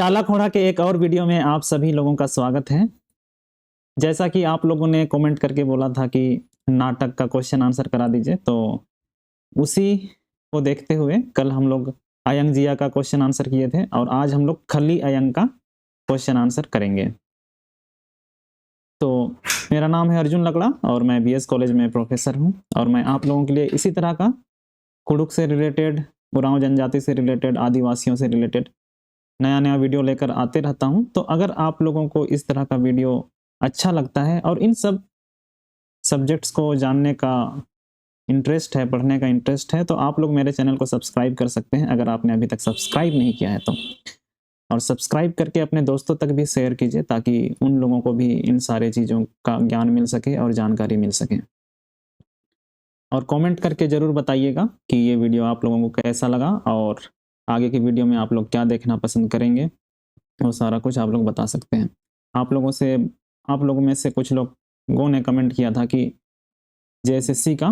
चालाक घोड़ा के एक और वीडियो में आप सभी लोगों का स्वागत है। जैसा कि आप लोगों ने कमेंट करके बोला था कि नाटक का क्वेश्चन आंसर करा दीजिए, तो उसी को देखते हुए कल हम लोग अयंग जिया का क्वेश्चन आंसर किए थे और आज हम लोग खली अयंग का क्वेश्चन आंसर करेंगे। तो मेरा नाम है अर्जुन लकड़ा और मैं बीएस कॉलेज में प्रोफेसर हूँ और मैं आप लोगों के लिए इसी तरह का कुडुख से रिलेटेड, उरांव जनजाति से रिलेटेड, आदिवासियों से रिलेटेड नया वीडियो लेकर आते रहता हूं। तो अगर आप लोगों को इस तरह का वीडियो अच्छा लगता है और इन सब सब्जेक्ट्स को जानने का इंटरेस्ट है, पढ़ने का इंटरेस्ट है, तो आप लोग मेरे चैनल को सब्सक्राइब कर सकते हैं अगर आपने अभी तक सब्सक्राइब नहीं किया है तो। और सब्सक्राइब करके अपने दोस्तों तक भी शेयर कीजिए ताकि उन लोगों को भी इन सारे चीज़ों का ज्ञान मिल सके और जानकारी मिल सके। और कमेंट करके ज़रूर बताइएगा कि ये वीडियो आप लोगों को कैसा लगा और आगे की वीडियो में आप लोग क्या देखना पसंद करेंगे, वो सारा कुछ आप लोग बता सकते हैं। आप लोगों में से कुछ लोगों ने कमेंट किया था कि जेएसएससी का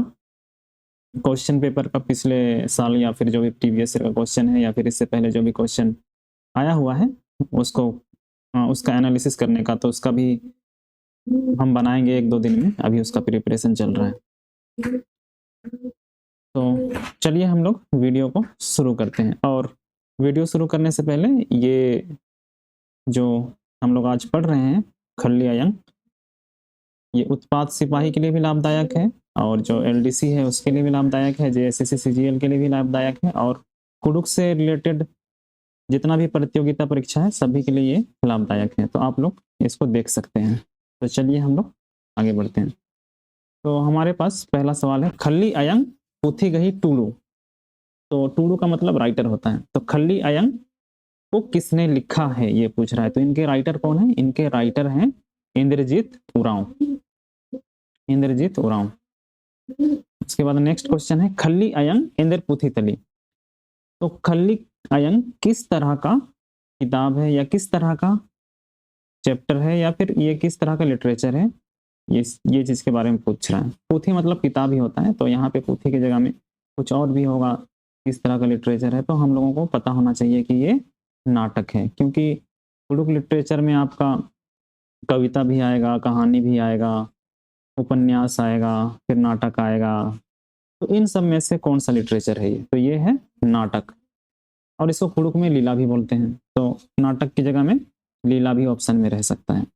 क्वेश्चन पेपर का पिछले साल या फिर जो भी प्रीवियस ईयर का क्वेश्चन है या फिर इससे पहले जो भी क्वेश्चन आया हुआ है उसको उसका एनालिसिस करने का, तो उसका भी हम बनाएंगे 1-2 दिन में। अभी उसका प्रिपरेशन चल रहा है। तो चलिए हम लोग वीडियो को शुरू करते हैं। और वीडियो शुरू करने से पहले ये जो हम लोग आज पढ़ रहे हैं खली अयंग, ये उत्पाद सिपाही के लिए भी लाभदायक है और जो एलडीसी है उसके लिए भी लाभदायक है, जेएसएससी सीजीएल के लिए भी लाभदायक है और कुडुख से रिलेटेड जितना भी प्रतियोगिता परीक्षा है सभी के लिए ये लाभदायक है। तो आप लोग इसको देख सकते हैं। तो चलिए हम लोग आगे बढ़ते हैं। तो हमारे पास पहला सवाल है, खली अयंग पुथी गही टूडू। तो टूडू का मतलब राइटर होता है। तो खली अयंग को किसने लिखा है ये पूछ रहा है। तो इनके राइटर कौन है? इनके राइटर हैं इंद्रजीत उरांव। इंद्रजीत उरांव। उसके बाद नेक्स्ट क्वेश्चन है, खली अयंग इंद्र पुथीतली। तो खली अयंग किस तरह का किताब है या किस तरह का चैप्टर है या फिर ये किस तरह का लिटरेचर है, ये चीज के बारे में पूछ रहा है। पुथी मतलब किताब ही होता है, तो यहाँ पे पुथी की जगह में कुछ और भी होगा। किस तरह का लिटरेचर है, तो हम लोगों को पता होना चाहिए कि ये नाटक है, क्योंकि कुडुख लिटरेचर में आपका कविता भी आएगा, कहानी भी आएगा, उपन्यास आएगा, फिर नाटक आएगा। तो इन सब में से कौन सा लिटरेचर है ये? तो ये है नाटक। और इसको कुडुख में लीला भी बोलते हैं, तो नाटक की जगह में लीला भी ऑप्शन में रह सकता है।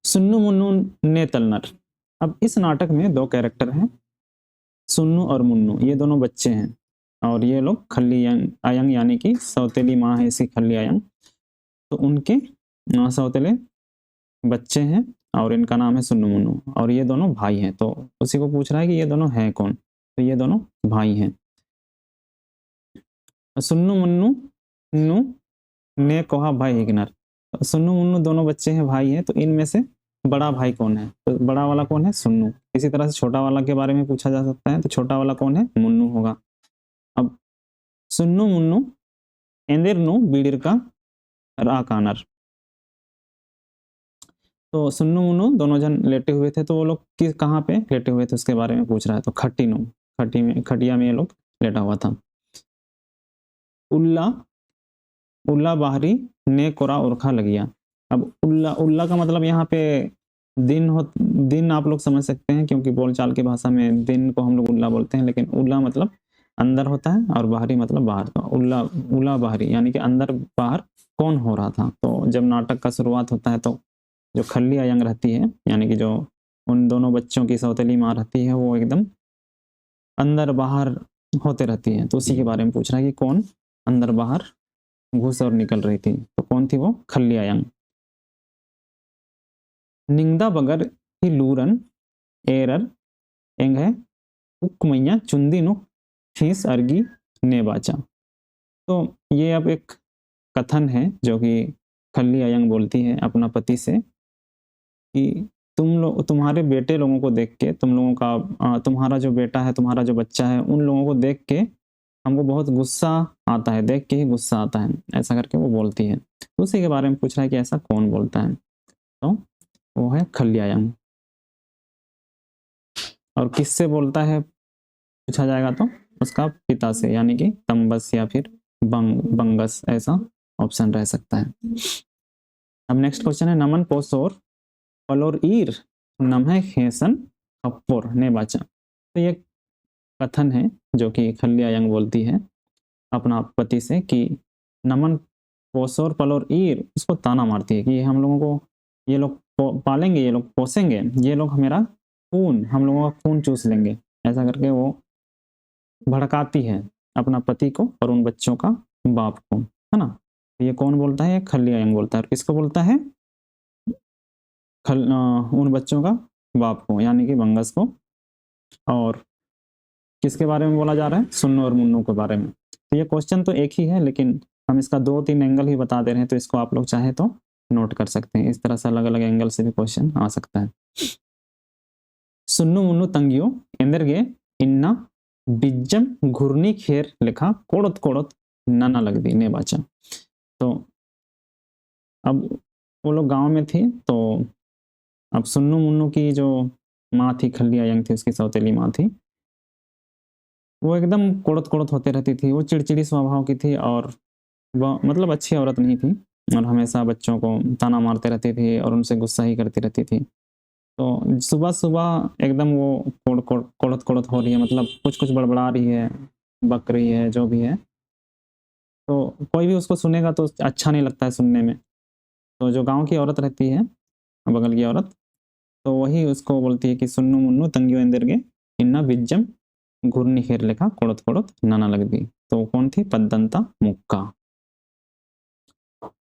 सुन्नू मुन्नू ने तलनर। अब इस नाटक में 2 कैरेक्टर हैं, सुन्नू और मुन्नू। ये दोनों बच्चे हैं और ये लोग खली अयंग यानी कि सौतेली माँ है इसी खली अयंग, तो उनके सौतेले बच्चे हैं और इनका नाम है सुन्नू मुन्नू और ये दोनों भाई हैं। तो उसी को पूछ रहा है कि ये दोनों हैं कौन। तो ये दोनों भाई हैं। सुन्नू मुन्नू ने कहा भाई हिगनर। सुन्नू मुन्नू दोनों बच्चे हैं, भाई हैं, तो इनमें से बड़ा भाई कौन है? तो बड़ा वाला कौन है? सुन्नू। इसी तरह से छोटा वाला के बारे में पूछा जा सकता है, तो छोटा वाला कौन है? मुन्नू होगा। अब सुन्नू मुन्नू एंदेरनु बीड़िर का राकानर। तो सुन्नू मुन्नू दोनों जन लेटे हुए थे, तो वो लोग किस कहाँ पे लेटे हुए थे उसके बारे में पूछ रहा है। तो खटिया में ये लोग लेटा हुआ था। उल्ला बाहरी ने कोरा उरखा लगिया। अब उल्ला का मतलब यहाँ पे दिन आप लोग समझ सकते हैं, क्योंकि बोलचाल की भाषा में दिन को हम लोग उल्ला बोलते हैं, लेकिन उल्ला मतलब अंदर होता है और बाहरी मतलब बाहर। तो उल्ला बाहरी यानी कि अंदर बाहर कौन हो रहा था। तो जब नाटक का शुरुआत होता है तो जो खली अयंग रहती है, यानी कि जो उन दोनों बच्चों की सौतेली माँ रहती है, वो एकदम अंदर बाहर होते रहती है। तो उसी के बारे में पूछ रहा है कि कौन अंदर बाहर घुस और निकल रही थी। तो कौन थी वो? खली अयंग। निंगदा बगर ही लूरन एरर एंग है उकमैया चुंदी नु फीस अर्गी ने बाचा। तो ये अब एक कथन है जो कि खली अयंग बोलती है अपना पति से कि तुम्हारे बेटे लोगों को देख के, तुम्हारा जो बेटा है, तुम्हारा जो बच्चा है, उन लोगों को देख के हमको बहुत गुस्सा आता है, देख के ही गुस्सा आता है, ऐसा करके वो बोलती है। तो उसी के बारे में पूछ रहा है कि ऐसा कौन बोलता है। तो वो है खली अयंग। और किससे बोलता है पूछा जाएगा तो उसका पिता से, यानी कि तम्बस या फिर बंगस, ऐसा ऑप्शन रह सकता है। अब नेक्स्ट क्वेश्चन है नमन पोसोर पलोर ईर नमः खेसन खप्पोर ने बाचा। तो ये कथन है जो कि खल्ली अयंग बोलती है अपना पति से कि नमन पोसोर पलोर ईर उसको ताना मारती है कि हम लोगों को ये लोग पालेंगे, ये लोग पोसेंगे, ये लोग मेरा खून, हम लोगों का खून चूस लेंगे, ऐसा करके वो भड़काती है अपना पति को और उन बच्चों का बाप को, है ना। ये कौन बोलता है? खल्ली अयंग बोलता है। किसको बोलता है? उन बच्चों का बाप को, यानी कि बंगस को। और किसके बारे में बोला जा रहा है? सुन्नू और मुन्नू के बारे में। तो ये क्वेश्चन तो एक ही है, लेकिन हम इसका 2-3 एंगल ही बता दे रहे हैं, तो इसको आप लोग चाहे तो नोट कर सकते हैं। इस तरह से अलग अलग एंगल से भी क्वेश्चन आ सकता है। सुन्नू मुन्नू तंगियो एंदरगे इन्ना बिज्जम घुर्नी खेर लिखा कोड़त कोड़त नाना लग दी ने बाचा। तो अब वो लोग गांव में थी, तो अब सुन्नू मुन्नू की जो माँ थी, खल्ली अयंग थी, उसकी सौतेली माँ थी, वो एकदम कोड़त कोड़त होते रहती थी। वो चिड़चिड़ी स्वभाव की थी और वह मतलब अच्छी औरत नहीं थी और हमेशा बच्चों को ताना मारते रहती थी और उनसे गुस्सा ही करती रहती थी। तो सुबह सुबह एकदम वो कोड़त कोड़त हो रही है, मतलब कुछ कुछ बड़बड़ा रही है, बक रही है, जो भी है। तो कोई भी उसको सुनेगा तो अच्छा नहीं लगता है सुनने में। तो जो गांव की औरत रहती है, बगल की औरत, तो वही उसको बोलती है कि सुन्नू मुन्नू तंगियो इंदरगे इन्ना बिज्जम घुर्नी खेर लेखा कोड़त कोड़त नाना लग दी। तो कौन थी? पद्दंता मुक्का।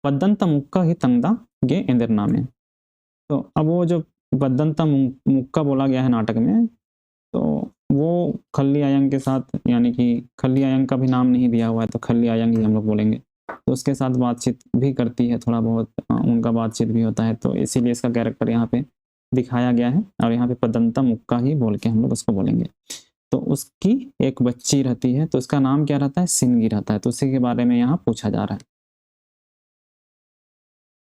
पद्दंता मुक्का ही तंगदा गे इंदर नामे। तो अब वो जो पद्दंता मुक्का बोला गया है नाटक में, तो वो खल्ली अयंग के साथ, यानी कि खल्ली अयंग का भी नाम नहीं दिया हुआ है, तो खल्ली अयंग ही हम लोग बोलेंगे। तो उसके साथ बातचीत भी करती है, थोड़ा बहुत उनका बातचीत भी होता है, तो इसीलिए इसका कैरेक्टर यहाँ पे दिखाया गया है और यहाँ पे पद्दंता मुक्का ही बोल के हम लोग उसको बोलेंगे। तो उसकी एक बच्ची रहती है, तो उसका नाम क्या रहता है? सिनगी रहता है। तो उसी के बारे में यहाँ पूछा जा रहा है।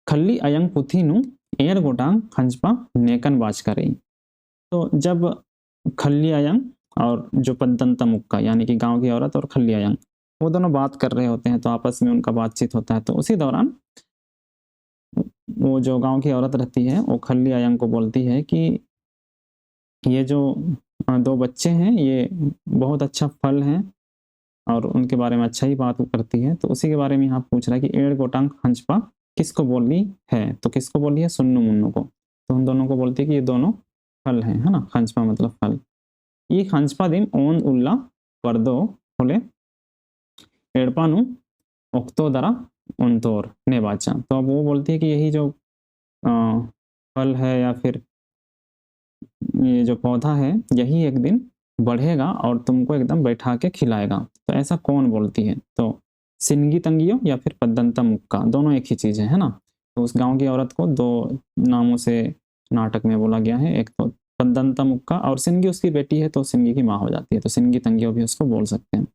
खल्ली अयंग पुथी नु एर गोटांग खंजपा नेकन बाज कर रही। तो जब खल्ली अयंग और जो पद्दंता मुक्का, यानी कि गांव की औरत और खल्ली अयंग, वो दोनों बात कर रहे होते हैं, तो आपस में उनका बातचीत होता है। तो उसी दौरान वो जो गांव की औरत रहती है, वो खल्ली अयंग को बोलती है कि ये जो 2 बच्चे हैं, ये बहुत अच्छा फल है और उनके बारे में अच्छा ही बात करती है। तो उसी के बारे में यहाँ पूछ रहा है कि एड़ गोटांग खंजपा किसको बोली है? तो किसको बोली है? सुन्नू मुन्नू को। तो उन दोनों को बोलती है कि ये दोनों फल हैं, है ना। खंजपा मतलब फल। ये खंजपा दिन ओन उल्ला पर्दो होले एड़पानु ओक्तोदरा उनतोर ने बाचा। तो अब वो बोलती है कि यही जो फल है या फिर ये जो पौधा है, यही एक दिन बढ़ेगा और तुमको एकदम बैठा के खिलाएगा। तो ऐसा कौन बोलती है? तो सिनगी तंगियो या फिर पद्दंता मुक्का, दोनों एक ही चीज है ना। तो उस गांव की औरत को 2 नामों से नाटक में बोला गया है, एक तो पद्दंता मुक्का, और सिनगी उसकी बेटी है तो सिनगी की माँ हो जाती है, तो सिनगी तंगियो भी उसको बोल सकते हैं।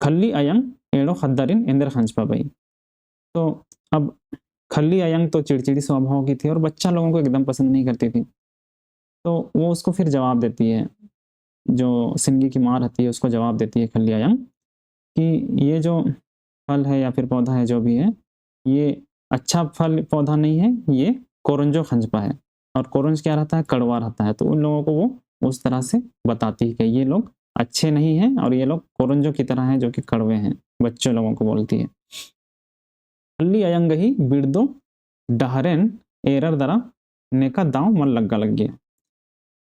खल्ली अयंग एड़ो खद्दरिन इंदर खंजपा भाई। तो अब खल्ली अयंग तो चिड़चिड़ी स्वभाव की थी और बच्चा लोगों को एकदम पसंद नहीं करती थी। तो वो उसको फिर जवाब देती है, जो सिंगी की माँ रहती है उसको जवाब देती है खल्ली अयंग कि ये जो फल है या फिर पौधा है, जो भी है, ये अच्छा फल पौधा नहीं है, ये कोरंजो खंजपा है। और कोरंज क्या रहता है? कड़वा रहता है। तो उन लोगों को वो उस तरह से बताती है कि ये लोग अच्छे नहीं हैं और ये लोग कोरंजो की तरह हैं जो कि कड़वे हैं। बच्चे लोगों को बोलती है। खल्ली अयंग ही बिरदो डहरेन एरर दरा नेका दाव मन लग्गा लग गया।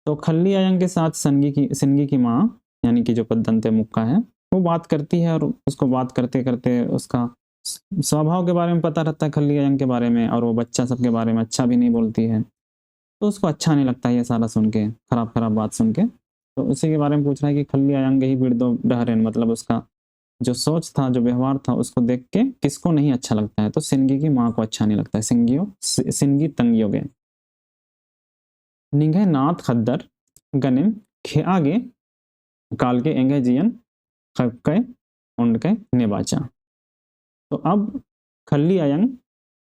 तो खल्ली अयंग के साथ सिनगी की माँ, यानी कि जो पद्दंते मुक्का है, वो बात करती है और उसको बात करते करते उसका स्वभाव के बारे में पता रहता है खल्ली अयंग के बारे में, और वो बच्चा सबके बारे में अच्छा भी नहीं बोलती है। तो उसको अच्छा नहीं लगता ये सारा सुन के, खराब खराब बात सुन के। तो उसी के बारे में पूछ रहा है कि खल्ली अयंग ही बिरदो डहरेन, मतलब उसका जो सोच था, जो व्यवहार था, उसको देख के किसको नहीं अच्छा लगता है? तो सिनगी की माँ को अच्छा नहीं लगता है। सिनगी तंगियो गए निंगे नाथ खद्दर गनिम खे आगे काल के एंगे जियन खबके उनके नेबाचा। तो अब खल्ली अयंग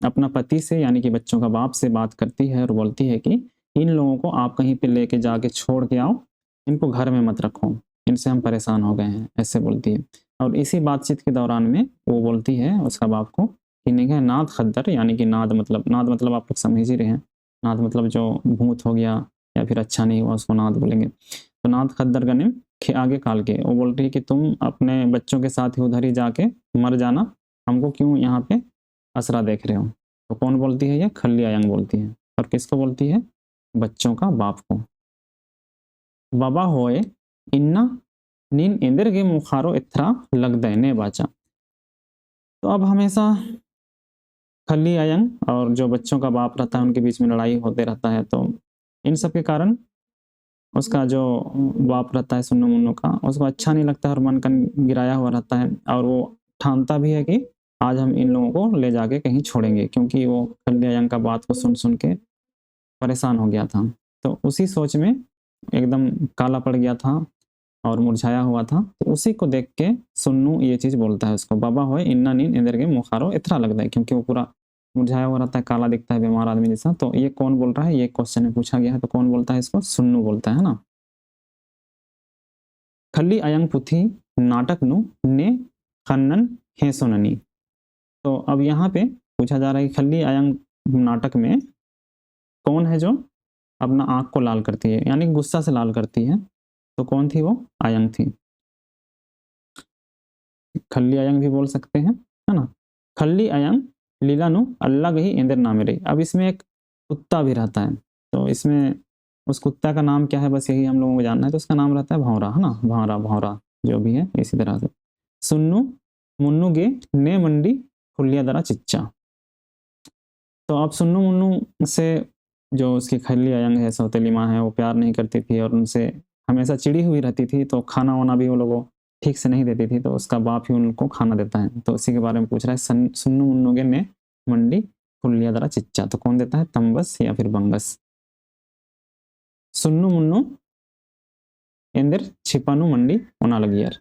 अपना पति से, यानी कि बच्चों का बाप से बात करती है और बोलती है कि इन लोगों को आप कहीं पे लेके जाके छोड़ के आओ, इनको घर में मत रखो, इनसे हम परेशान हो गए हैं, ऐसे बोलती है। और इसी बातचीत के दौरान में वो बोलती है उसका बाप को कि निगाह नाद खद्दर, यानी कि नाद मतलब आप लोग समझ ही रहे हैं। नाद मतलब जो भूत हो गया या फिर अच्छा नहीं हुआ उसको नाद बोलेंगे। तो नाद खद्दर का नेम आगे काल के वो बोल रही है कि तुम अपने बच्चों के साथ ही उधर ही जाके मर जाना, हमको क्यों यहाँ पे असरा देख रहे हो। तो कौन बोलती है ये? खल्ली आयंग बोलती है। और किसको बोलती है? बच्चों का बाप को। बाबा होए इन्ना नीन इंदर के मुखारो इथरा लग देने बाचा। तो अब हमेशा खल्ली आयंग और जो बच्चों का बाप रहता है उनके बीच में लड़ाई होते रहता है। तो इन सब के कारण उसका जो बाप रहता है सुन्नू मुन्नू का, उसको अच्छा नहीं लगता है और मन का गिराया हुआ रहता है। और वो ठानता भी है कि आज हम इन लोगों को ले जाके कहीं छोड़ेंगे, क्योंकि वो खल्ली आयंग का बात को सुन सुन के परेशान हो गया था। तो उसी सोच में एकदम काला पड़ गया था और मुरझाया हुआ था। तो उसी को देख के सुन्नू ये चीज़ बोलता है उसको, बाबा होए इन्ना नीन इंदर के मुखारो इतना लगता है, क्योंकि वो पूरा मुरझाया हुआ रहता है, काला दिखता है, बीमार आदमी जैसा। तो ये कौन बोल रहा है? ये क्वेश्चन में पूछा गया है। तो कौन बोलता है इसको? सुन्नू बोलता है ना। खल्ली आयंग पुथी नाटक नु ने खन्नन हेसोननी। तो अब यहाँ पे पूछा जा रहा है कि खल्ली आयंग नाटक में कौन है जो अपना आंख को लाल करती है, यानी गुस्सा से लाल करती है। तो कौन थी वो? आयंग थी। खल्ली आयंग भी बोल सकते हैं, है ना। खल्ली आयंग लीलानु अल्लाह गही इंदर नामे रही। अब इसमें एक कुत्ता भी रहता है। तो इसमें उस कुत्ता का नाम क्या है, बस यही हम लोगों को जानना है। तो उसका नाम रहता है भौरा, है ना। भौरा भौरा जो भी है इसी तरह से। सुन्नू मुन्नू गे ने मंडी खुलिया दरा चिच्चा। तो अब सुन्नू मुन्नू से जो उसकी खल्ली आयंग है, सौतेली माँ है, वो प्यार नहीं करती थी और उनसे हमेशा चिड़ी हुई रहती थी। तो खाना वाना भी वो लोगों ठीक से नहीं देती थी। तो उसका बाप ही उनको खाना देता है। तो इसी के बारे में पूछ रहा है। सुन्नू मुन्नू ने मंडी खुलिया दरा चिच्चा। तो कौन देता है? तंबस या फिर बंगस। सुन्नू मुन्नू इंदर छिपानू मंडी उना लगियर।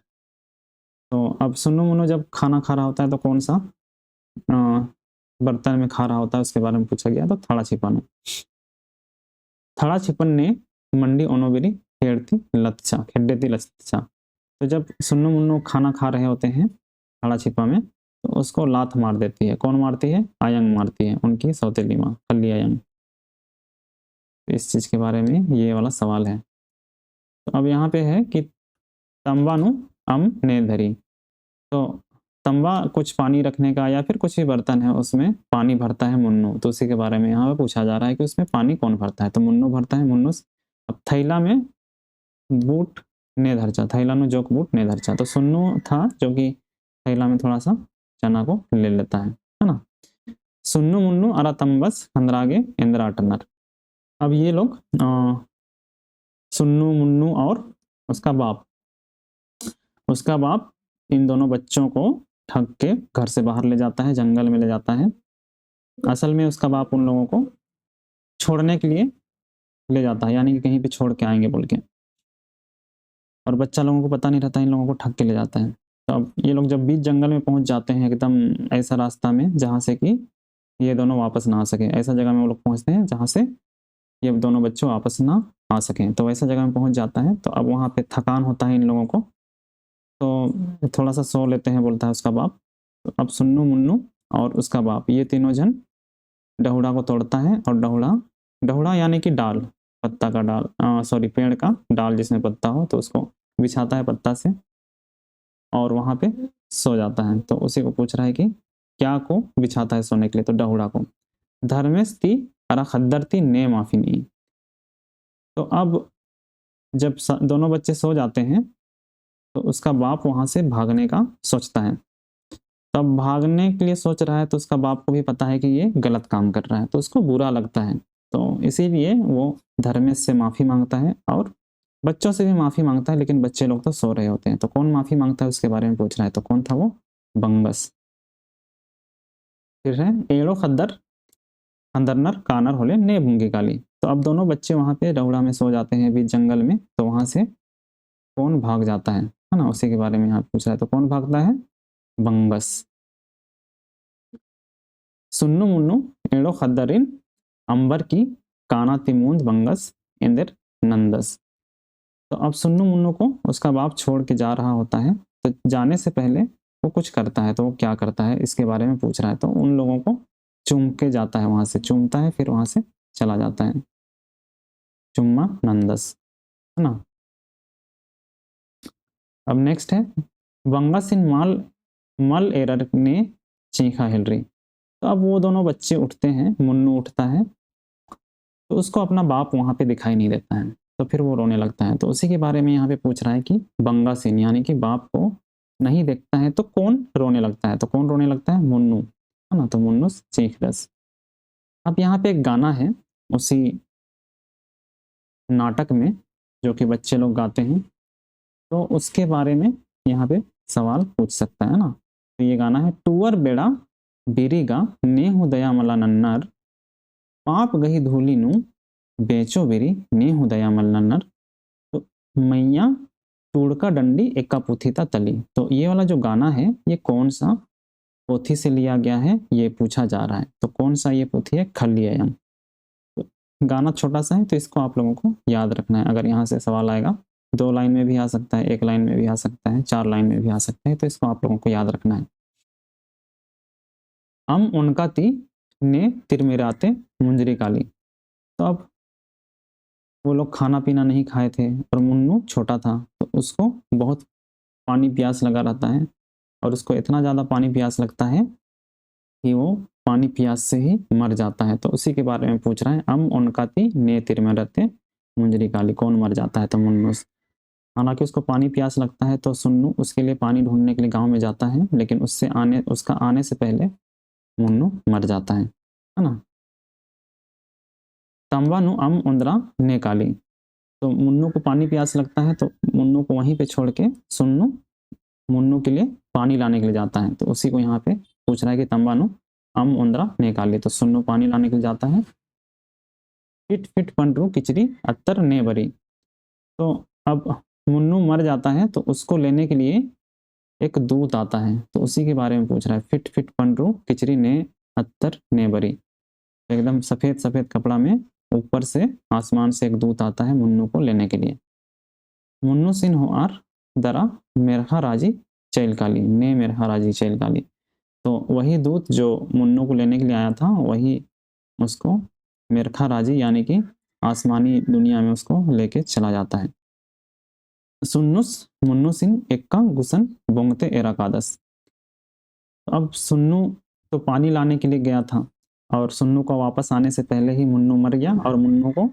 तो अब सुन्नू मुन्नू जब खाना खा रहा होता है तो कौन सा बर्तन में खा रहा होता है उसके बारे में पूछा गया। तो थड़ा छिपानू। थड़ा छिपन ने मंडी ओनोबिरी खेड़ती लच्छा खेडेती लच्छा। तो जब सुन्नू मुन्नू खाना खा रहे होते हैं थड़ा छिपा में, तो उसको लात मार देती है। कौन मारती है? आयंग मारती है, उनकी सौतेली माँ खल्ली आयंग। तो इस चीज के बारे में ये वाला सवाल है। तो अब यहाँ पे है कि तंबानु अम ने धरी। तो तंबा कुछ पानी रखने का या फिर कुछ भी बर्तन है उसमें पानी भरता है मुन्नू। तो उसी के बारे में यहाँ पे पूछा जा रहा है कि उसमें पानी कौन भरता है। तो मुन्नू भरता है, मुन्नूस। अब थैला में बूट ने धरचा, थैला में जोक बूट ने धरचा। तो सुन्नू था जो कि थैला में थोड़ा सा चना को ले लेता है ना। सुन्नू मुन्नू अरा तंबस खंदरागे इंदिरा टन्नर। अब ये लोग सुन्नू मुन्नू और उसका बाप इन दोनों बच्चों को ठग के घर से बाहर ले जाता है, जंगल में ले जाता है। असल में उसका बाप उन लोगों को छोड़ने के लिए ले जाता है, यानी कि कहीं पे छोड़ के आएंगे बोल के। और बच्चा लोगों को पता नहीं रहता, इन लोगों को ठग के ले जाता है। तो अब ये लोग जब बीच जंगल में पहुंच जाते हैं, एकदम ऐसा रास्ता में जहाँ से कि ये दोनों वापस ना आ सके, ऐसा जगह में वो लोग पहुंचते हैं जहाँ से ये दोनों बच्चे वापस ना आ सकें। तो वैसा जगह में पहुंच जाता है। तो अब वहाँ पे थकान होता है इन लोगों को, तो थोड़ा सा सो लेते हैं बोलता है उसका बाप। तो अब सुन्नू मुन्नू और उसका बाप ये तीनों जन डहुड़ा को तोड़ता है। और डहुड़ा यानी कि डाल, पत्ता का डाल, सॉरी पेड़ का डाल जिसमें पत्ता हो, तो उसको बिछाता है पत्ता से और वहाँ पे सो जाता है। तो उसी को पूछ रहा है कि क्या को बिछाता है सोने के लिए। तो डहुड़ा को। धर्मेस्ती अरा खद्दरती ने माफी नहीं। तो अब जब दोनों बच्चे सो जाते हैं तो उसका बाप वहां से भागने का सोचता है। तब भागने के लिए सोच रहा है तो उसका बाप को भी पता है कि ये गलत काम कर रहा है, तो उसको बुरा लगता है। तो इसीलिए वो धर्मेश से माफी मांगता है और बच्चों से भी माफी मांगता है। लेकिन बच्चे लोग तो सो रहे होते हैं। तो कौन माफी मांगता है उसके बारे में पूछ रहा है। तो कौन था वो? बंगस। फिर है एड़ो खद्दर अंदरनर कानर होले ने भूंगी काली। तो अब दोनों बच्चे वहां पे रौड़ा में सो जाते हैं बीच जंगल में। तो वहां से कौन भाग जाता है ना, उसी के बारे में यहाँ पूछ रहा है। तो कौन भागता है? बंगस। सुन्नू मुन्नू एड़ो खद्दरिन अंबर की काना तिमूंद बंगस इंदर नंदस। तो अब सुन्नू मुन्नू को उसका बाप छोड़ के जा रहा होता है तो जाने से पहले वो कुछ करता है, तो वो क्या करता है इसके बारे में पूछ रहा है। तो उन लोगों को चूम के जाता है, वहां से चूमता है, फिर वहां से चला जाता है। चुम्मा नंदस, है ना। अब नेक्स्ट है वंगा सिन माल मल एरर ने चीखा हिलरी। तो अब वो दोनों बच्चे उठते हैं, मुन्नू उठता है, तो उसको अपना बाप वहां पे दिखाई नहीं देता है, तो फिर वो रोने लगता है। तो उसी के बारे में यहाँ पे पूछ रहा है कि बंगा सिन यानी कि बाप को नहीं देखता है तो कौन रोने लगता है। तो कौन रोने लगता है? मुन्नू, है ना। तो मुन्नू चीख रस। अब यहाँ पे एक गाना है उसी नाटक में जो कि बच्चे लोग गाते हैं, तो उसके बारे में यहाँ पे सवाल पूछ सकता है ना। तो ये गाना है टूअर बेड़ा बिरीगा नेहु दया मला नन्नर पाप गही धूली नु बेचो बिरी नेहु दया मल नन्नर। तो मैया टूड़का डंडी एका पुथिता तली। तो ये वाला जो गाना है ये कौन सा पोथी से लिया गया है ये पूछा जा रहा है। तो कौन सा ये पोथी है? खल्लियम। तो गाना छोटा सा है तो इसको आप लोगों को याद रखना है। अगर यहाँ से सवाल आएगा 2 लाइन में भी आ सकता है, 1 लाइन में भी आ सकता है, 4 लाइन में भी आ सकता है, तो इसको आप लोगों को याद रखना है। उनका ती ने तिरमिराते मुंजरी काली। तो अब वो लोग खाना पीना नहीं खाए थे और मुन्नू छोटा था, तो उसको बहुत पानी प्यास लगा रहता है और उसको इतना ज़्यादा पानी प्यास लगता है कि वो पानी प्यास से ही मर जाता है। तो उसी के बारे में पूछ रहा है उनकाती ने तिरमिराते मुंजरी काली। कौन मर जाता है? तो मुन्नू। हालांकि उसको पानी प्यास लगता है तो सुन्नू उसके लिए पानी ढूंढने के लिए गांव में जाता है, लेकिन उसका आने से पहले मुन्नू मर जाता है ना। तंबानु उंदरा ने काली। तो मुन्नू को पानी प्यास लगता है तो मुन्नू को वहीं पे छोड़ के सुन्नू मुन्नू के लिए पानी लाने के लिए जाता है। तो उसी को यहाँ पे पूछ रहा है कि तंबानु उंदरा ने काली। तो सुन्नू पानी लाने के लिए जाता है। फिट फिट पंडरू किचरी अत्तर ने बरी। तो अब मुन्नू मर जाता है तो उसको लेने के लिए एक दूत आता है, तो उसी के बारे में पूछ रहा है। फिट फिट पंडरू किचरी ने अत्तर ने बरी। तो एकदम सफेद सफेद कपड़ा में ऊपर से आसमान से एक दूत आता है मुन्नू को लेने के लिए। मुन्नू सिन हो आर दरा मेरहा राजी चैल काली ने मेरहा राजी चैल काली। तो वही दूत जो मुन्नू को लेने के लिए आया था वही उसको मेरखा राजी यानी कि आसमानी दुनिया में उसको लेके चला जाता है। सुन्नुस मुन्नू सिन एक्का गुसन बोंगते एराकादस। अब सुन्नू तो पानी लाने के लिए गया था और सुन्नू को वापस आने से पहले ही मुन्नू मर गया और मुन्नू को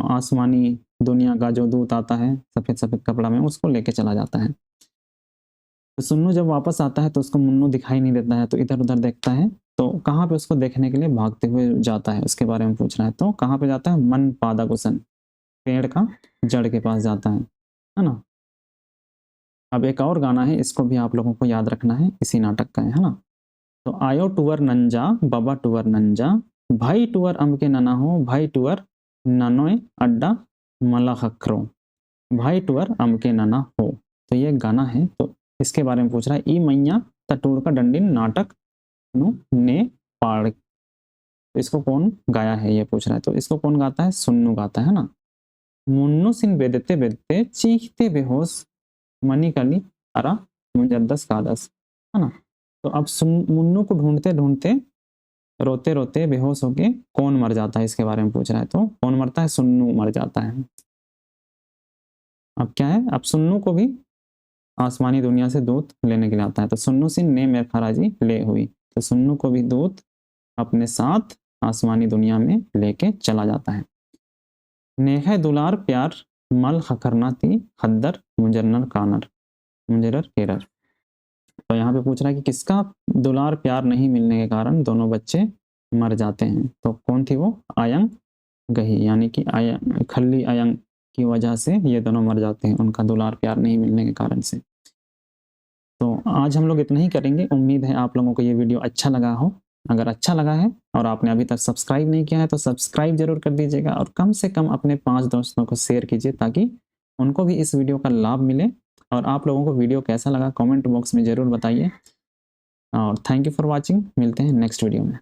आसमानी दुनिया का जो दूत आता है सफेद सफेद कपड़ा में उसको लेके चला जाता है। तो सुन्नू जब वापस आता है तो उसको मुन्नू दिखाई नहीं देता है, तो इधर उधर देखता है, तो कहाँ पे उसको देखने के लिए भागते हुए जाता है उसके बारे में पूछ रहा है। तो कहाँ पे जाता है? मन पादा कुसन, पेड़ का जड़ के पास जाता है ना। अब एक और गाना है, इसको भी आप लोगों को याद रखना है, इसी नाटक का है ना। तो आयो टूअर नंजा बाबा टूअर नंजा भाई टूअर अम्ब के नना हो भाई टूअर ननोय अड्डा मला खखरो भाई टूअर अम्ब के नना हो। तो ये गाना है, तो इसके बारे में पूछ रहा है। ई मैया तटूर का डंडिन नाटक नु ने पाड़। तो इसको कौन गाया है ये पूछ रहा है। तो इसको कौन गाता है? सुन्नू गाता है ना। मुन्नू सिन बेदते बेदते चीखते बेहोश मनी कली अरा मुजद्दस कादस, है ना। तो अब मुन्नू को ढूंढते ढूंढते रोते रोते बेहोश होके कौन मर जाता है इसके बारे में पूछ रहा है। तो कौन मरता है? सुन्नू मर जाता है। अब क्या है? अब सुन्नू को भी आसमानी दुनिया से दूत लेने के लिए आता है। तो सुन्नू सिन ने मेरखा राजी ले हुई। तो सुन्नू को भी दूत अपने साथ आसमानी दुनिया में लेके चला जाता है। नेह दुलार प्यार मल खखरना थी हद्दर मुजरनर कानर मुजरर केरर। तो यहाँ पे पूछ रहा है कि किसका दुलार प्यार नहीं मिलने के कारण दोनों बच्चे मर जाते हैं। तो कौन थी वो? आयंग गही यानी कि खल्ली आयंग की वजह से ये दोनों मर जाते हैं, उनका दुलार प्यार नहीं मिलने के कारण से। तो आज हम लोग इतना ही करेंगे। उम्मीद है आप लोगों को ये वीडियो अच्छा लगा हो। अगर अच्छा लगा है और आपने अभी तक सब्सक्राइब नहीं किया है तो सब्सक्राइब जरूर कर दीजिएगा और कम से कम अपने 5 दोस्तों को शेयर कीजिए ताकि उनको भी इस वीडियो का लाभ मिले। और आप लोगों को वीडियो कैसा लगा कमेंट बॉक्स में ज़रूर बताइए। और थैंक यू फॉर वॉचिंग। मिलते हैं नेक्स्ट वीडियो में।